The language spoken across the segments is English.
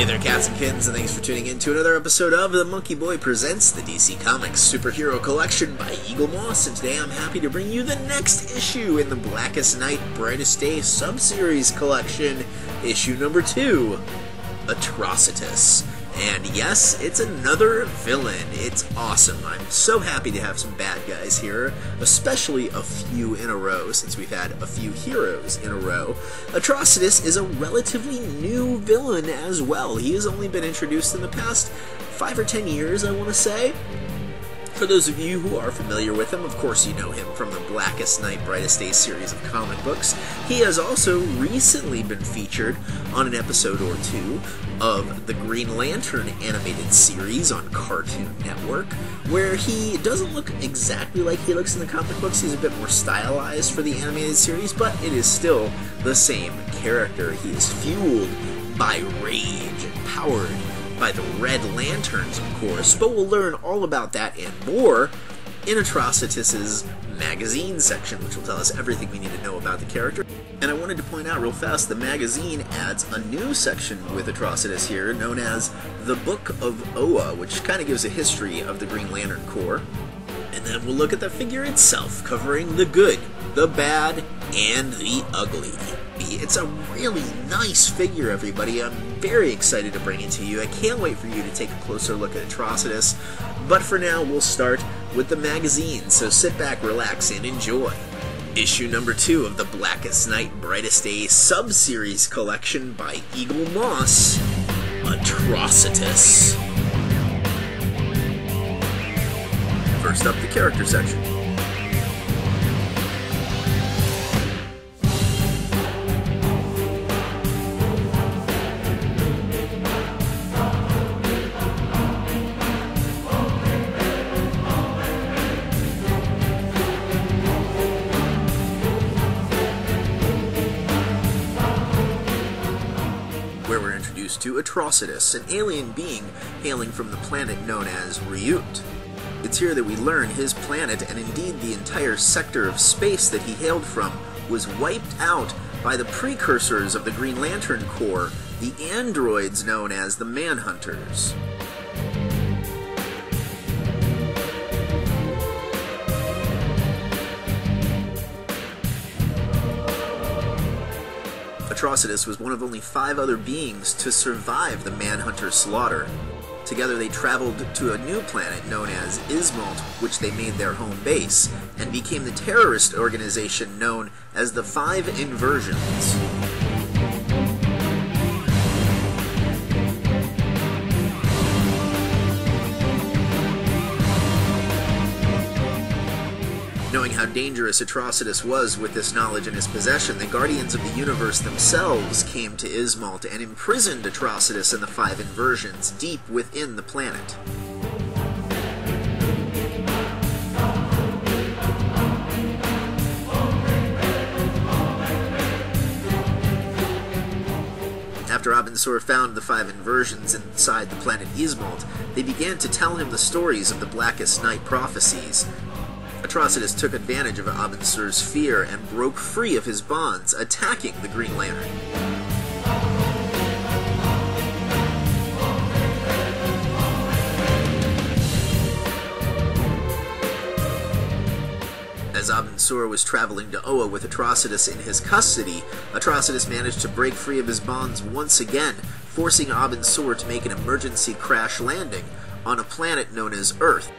Hey there, cats and kittens, and thanks for tuning in to another episode of The MonkeyBoy Presents the DC Comics Superhero Collection by Eaglemoss, and today I'm happy to bring you the next issue in the Blackest Night, Brightest Day sub-series collection, issue number 2, Atrocitus. And yes, it's another villain. It's awesome. I'm so happy to have some bad guys here, especially a few in a row, since we've had a few heroes in a row. Atrocitus is a relatively new villain as well. He has only been introduced in the past 5 or 10 years, I want to say. For those of you who are familiar with him, of course you know him from the Blackest Night, Brightest Day series of comic books. He has also recently been featured on an episode or two of the Green Lantern animated series on Cartoon Network, where he doesn't look exactly like he looks in the comic books. He's a bit more stylized for the animated series, but it is still the same character. He is fueled by rage and powered by the Red Lanterns, of course, but we'll learn all about that and more in Atrocitus's magazine section, which will tell us everything we need to know about the character. And I wanted to point out real fast, the magazine adds a new section with Atrocitus here, known as the Book of Oa, which kind of gives a history of the Green Lantern Corps. And then we'll look at the figure itself, covering the good, the bad, and the ugly. It's a really nice figure, everybody. I'm very excited to bring it to you. I can't wait for you to take a closer look at Atrocitus. But for now, we'll start with the magazine, so sit back, relax, and enjoy. Issue number 2 of the Blackest Night, Brightest Day sub-series collection by Eaglemoss, Atrocitus. First up, the character section. Where we're introduced to Atrocitus, an alien being hailing from the planet known as Ryut. It's here that we learn his planet, and indeed the entire sector of space that he hailed from, was wiped out by the precursors of the Green Lantern Corps, the androids known as the Manhunters. Atrocitus was one of only 5 other beings to survive the Manhunter slaughter. Together they traveled to a new planet known as Ismalt, which they made their home base, and became the terrorist organization known as the 5 Inversions. Knowing how dangerous Atrocitus was with this knowledge in his possession, the Guardians of the Universe themselves came to Ismalt and imprisoned Atrocitus and the 5 Inversions deep within the planet. After Abensur found the 5 Inversions inside the planet Ismalt, they began to tell him the stories of the Blackest Night prophecies. Atrocitus took advantage of Abensur's fear and broke free of his bonds, attacking the Green Lantern. As Abensur was traveling to Oa with Atrocitus in his custody, Atrocitus managed to break free of his bonds once again, forcing Abensur to make an emergency crash landing on a planet known as Earth.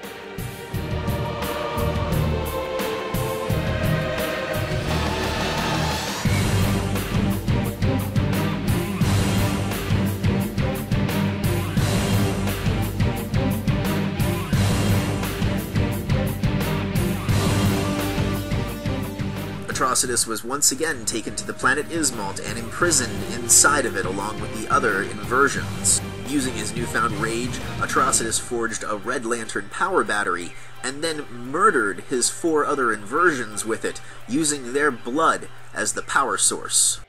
Atrocitus was once again taken to the planet Ismalt and imprisoned inside of it along with the other inversions. Using his newfound rage, Atrocitus forged a Red Lantern power battery and then murdered his 4 other inversions with it, using their blood as the power source.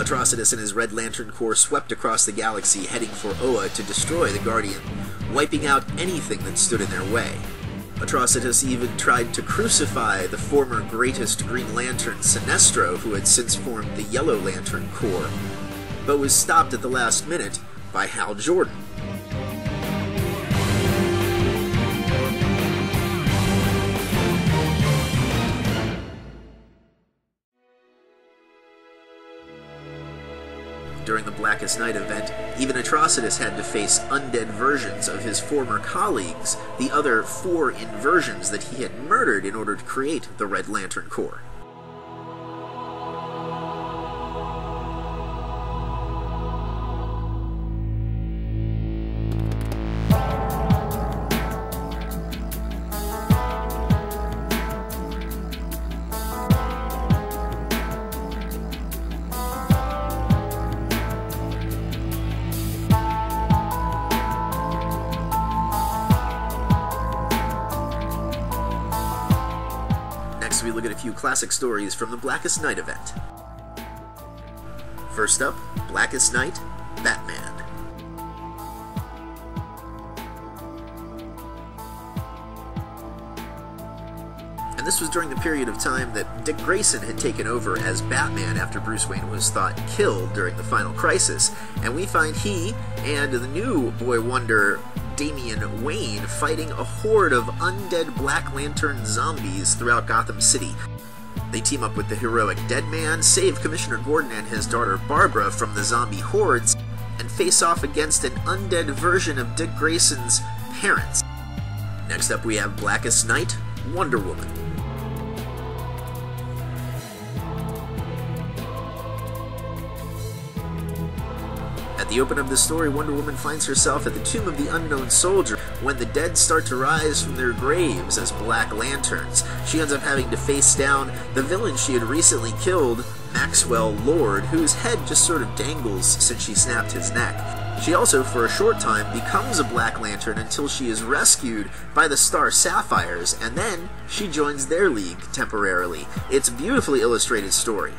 Atrocitus and his Red Lantern Corps swept across the galaxy, heading for Oa to destroy the Guardian wiping out anything that stood in their way. Atrocitus even tried to crucify the former greatest Green Lantern, Sinestro, who had since formed the Yellow Lantern Corps, but was stopped at the last minute by Hal Jordan. During the Blackest Night event, even Atrocitus had to face undead versions of his former colleagues, the other 4 inversions that he had murdered in order to create the Red Lantern Corps. Next, we look at a few classic stories from the Blackest Night event. First up, Blackest Night, Batman. And this was during the period of time that Dick Grayson had taken over as Batman after Bruce Wayne was thought killed during the final crisis, and we find he and the new Boy Wonder, Damian Wayne, fighting a horde of undead Black Lantern zombies throughout Gotham City. They team up with the heroic Deadman, save Commissioner Gordon and his daughter Barbara from the zombie hordes, and face off against an undead version of Dick Grayson's parents. Next up we have Blackest Night, Wonder Woman. At the open of the story, Wonder Woman finds herself at the tomb of the unknown soldier when the dead start to rise from their graves as Black Lanterns. She ends up having to face down the villain she had recently killed, Maxwell Lord, whose head just sort of dangles since she snapped his neck. She also, for a short time, becomes a Black Lantern until she is rescued by the Star Sapphires, and then she joins their league temporarily. It's a beautifully illustrated story.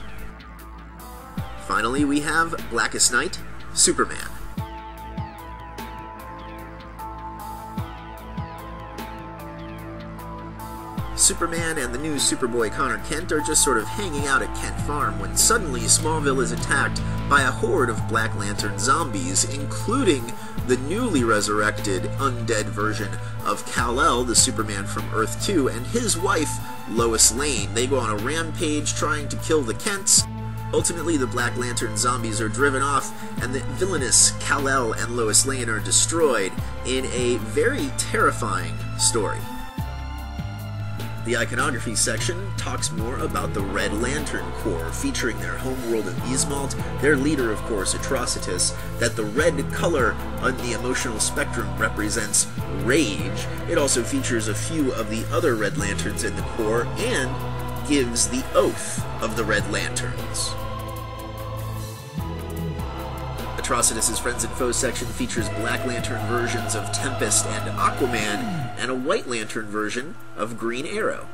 Finally, we have Blackest Night, Superman. Superman and the new Superboy Connor Kent are just sort of hanging out at Kent Farm when suddenly Smallville is attacked by a horde of Black Lantern zombies, including the newly resurrected undead version of Kal-El, the Superman from Earth 2, and his wife, Lois Lane. They go on a rampage trying to kill the Kents. Ultimately, the Black Lantern zombies are driven off, and the villainous Kal-El and Lois Lane are destroyed in a very terrifying story. The iconography section talks more about the Red Lantern Corps, featuring their homeworld of Yzmalt, their leader, of course, Atrocitus, that the red color on the emotional spectrum represents rage. It also features a few of the other Red Lanterns in the Corps, and gives the oath of the Red Lanterns. Atrocitus' Friends and Foes section features Black Lantern versions of Tempest and Aquaman, and a White Lantern version of Green Arrow.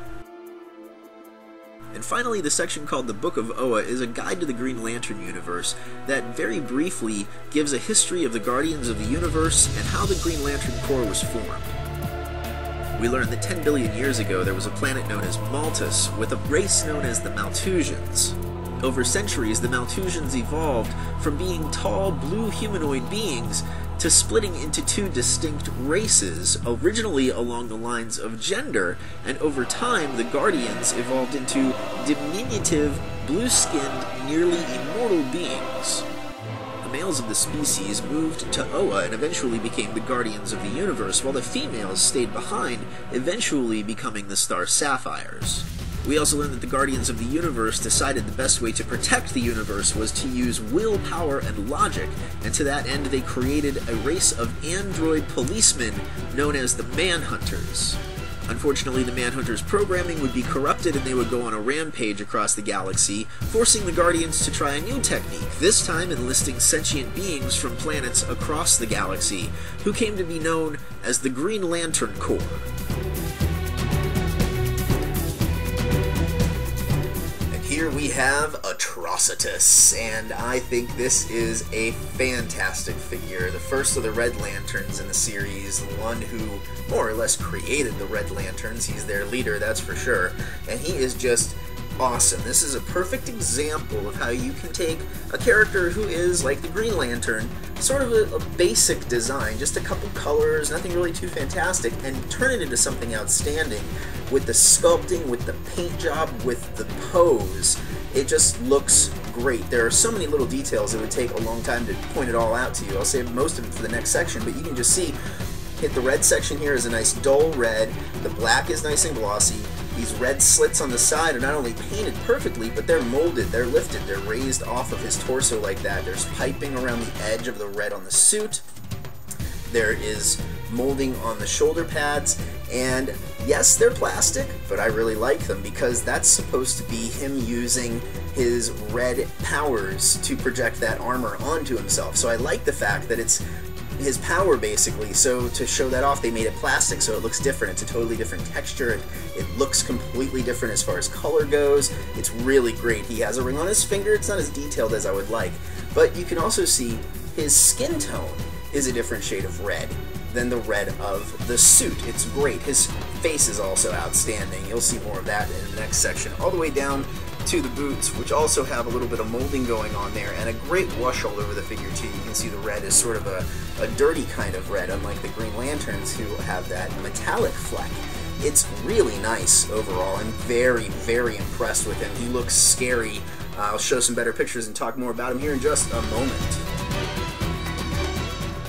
And finally, the section called the Book of Oa is a guide to the Green Lantern universe that very briefly gives a history of the Guardians of the Universe and how the Green Lantern Corps was formed. We learned that 10 billion years ago there was a planet known as Maltus, with a race known as the Maltusians. Over centuries, the Maltusians evolved from being tall, blue humanoid beings to splitting into 2 distinct races, originally along the lines of gender, and over time the Guardians evolved into diminutive, blue-skinned, nearly immortal beings. The males of the species moved to Oa and eventually became the Guardians of the Universe, while the females stayed behind, eventually becoming the Star Sapphires. We also learned that the Guardians of the Universe decided the best way to protect the universe was to use willpower and logic, and to that end they created a race of android policemen known as the Manhunters. Unfortunately, the Manhunters' programming would be corrupted and they would go on a rampage across the galaxy, forcing the Guardians to try a new technique, this time enlisting sentient beings from planets across the galaxy, who came to be known as the Green Lantern Corps. Here here we have Atrocitus, and I think this is a fantastic figure. The first of the Red Lanterns in the series, the one who more or less created the Red Lanterns. He's their leader, that's for sure, and he is just awesome. This is a perfect example of how you can take a character who is like the Green Lantern, sort of a basic design, just a couple colors, nothing really too fantastic, and turn it into something outstanding with the sculpting, with the paint job, with the pose. It just looks great. There are so many little details it would take a long time to point it all out to you. I'll save most of it for the next section, but you can just see the red section here is a nice dull red, the black is nice and glossy. These red slits on the side are not only painted perfectly, but they're molded, they're lifted, they're raised off of his torso like that. There's piping around the edge of the red on the suit. There is molding on the shoulder pads, and yes, they're plastic, but I really like them because that's supposed to be him using his red powers to project that armor onto himself. So I like the fact that it's his power, basically. So to show that off, they made it plastic so it looks different. It's a totally different texture. It looks completely different as far as color goes. It's really great. He has a ring on his finger. It's not as detailed as I would like, but you can also see his skin tone is a different shade of red than the red of the suit. It's great. His face is also outstanding. You'll see more of that in the next section, all the way down to the boots, which also have a little bit of molding going on there, and a great wash all over the figure too. You can see the red is sort of a dirty kind of red, unlike the Green Lanterns who have that metallic fleck. It's really nice overall. I'm very, very impressed with him. He looks scary. I'll show some better pictures and talk more about him here in just a moment.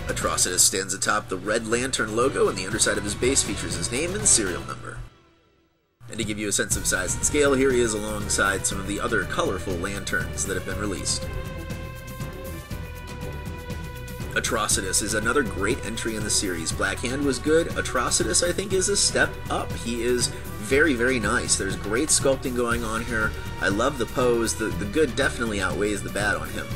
Atrocitus stands atop the Red Lantern logo, and the underside of his base features his name and serial number. And to give you a sense of size and scale, here he is alongside some of the other colorful lanterns that have been released. Atrocitus is another great entry in the series. Black Hand was good. Atrocitus, I think, is a step up. He is very, very nice. There's great sculpting going on here. I love the pose. The good definitely outweighs the bad on him.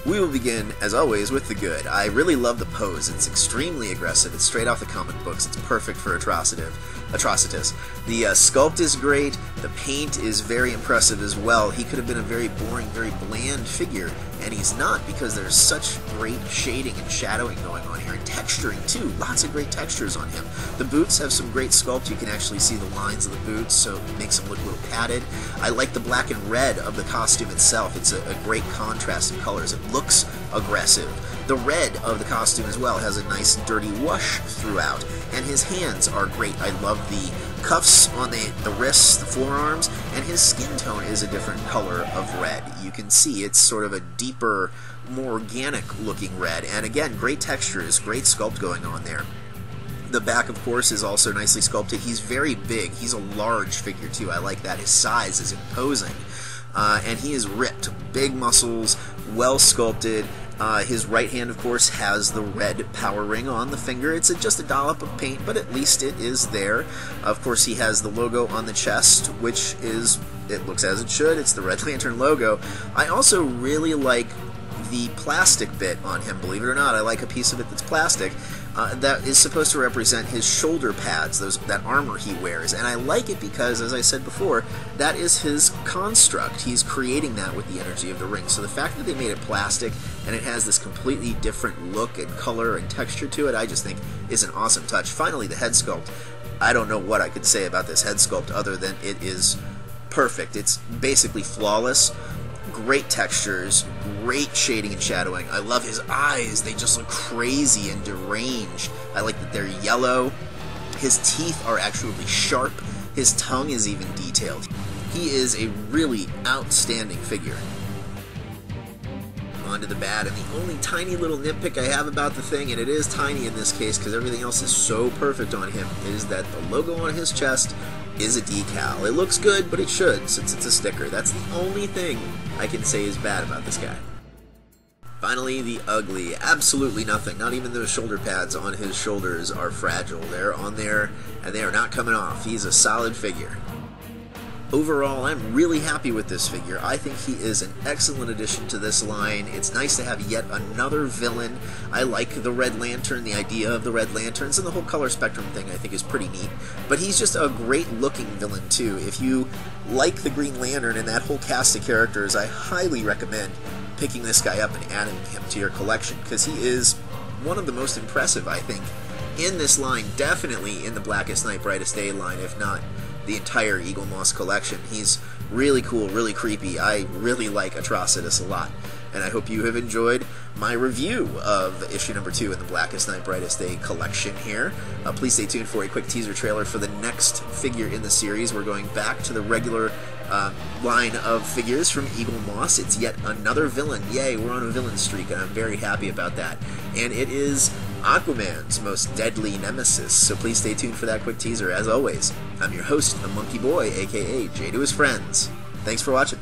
We will begin, as always, with the good. I really love the pose. It's extremely aggressive. It's straight off the comic books. It's perfect for Atrocitus. The sculpt is great. The paint is very impressive as well. He could have been a very boring, very bland figure, and he's not, because there's such great shading and shadowing going on here, and texturing too. Lots of great textures on him. The boots have some great sculpt. You can actually see the lines of the boots, so it makes them look a little padded. I like the black and red of the costume itself. It's a great contrast in colors. It looks aggressive. The red of the costume as well has a nice dirty wash throughout, and his hands are great. I love the cuffs on the wrists, the forearms, and his skin tone is a different color of red. You can see it's sort of a deeper, more organic looking red, and again, great textures, great sculpt going on there. The back, of course, is also nicely sculpted. He's very big. He's a large figure too. I like that. His size is imposing. And he is ripped, big muscles, well sculpted. His right hand, of course, has the red power ring on the finger. It's just a dollop of paint, but at least it is there. Of course, he has the logo on the chest, which it looks as it should. It's the Red Lantern logo. I also really like the plastic bit on him, believe it or not. I like a piece of it that's plastic. That is supposed to represent his shoulder pads, that armor he wears, and I like it because, as I said before, that is his construct. He's creating that with the energy of the ring. So the fact that they made it plastic and it has this completely different look and color and texture to it, I just think is an awesome touch. Finally, the head sculpt. I don't know what I could say about this head sculpt other than it is perfect. It's basically flawless. Great textures, great shading and shadowing. I love his eyes. They just look crazy and deranged. I like that they're yellow. His teeth are actually sharp. His tongue is even detailed. He is a really outstanding figure. On to the bad, and the only tiny little nitpick I have about the thing, and it is tiny in this case because everything else is so perfect on him, is that the logo on his chest is a decal. It looks good, but it should, since it's a sticker. That's the only thing I can say is bad about this guy. Finally, the ugly. Absolutely nothing. Not even those shoulder pads on his shoulders are fragile. They're on there, and they are not coming off. He's a solid figure. Overall, I'm really happy with this figure. I think he is an excellent addition to this line. It's nice to have yet another villain. I like the Red Lantern, the idea of the Red Lanterns, and the whole color spectrum thing I think is pretty neat. But he's just a great looking villain too. If you like the Green Lantern and that whole cast of characters, I highly recommend picking this guy up and adding him to your collection, because he is one of the most impressive, I think, in this line, definitely in the Blackest Night, Brightest Day line, if not the entire Eaglemoss collection. He's really cool, really creepy. I really like Atrocitus a lot, and I hope you have enjoyed my review of issue number 2 in the Blackest Night, Brightest Day collection here. Please stay tuned for a quick teaser trailer for the next figure in the series. We're going back to the regular line of figures from Eaglemoss. It's yet another villain. Yay, we're on a villain streak, and I'm very happy about that. And it is Aquaman's most deadly nemesis, so please stay tuned for that quick teaser. As always, I'm your host, the MonkeyBoy, aka Jay to his friends. Thanks for watching.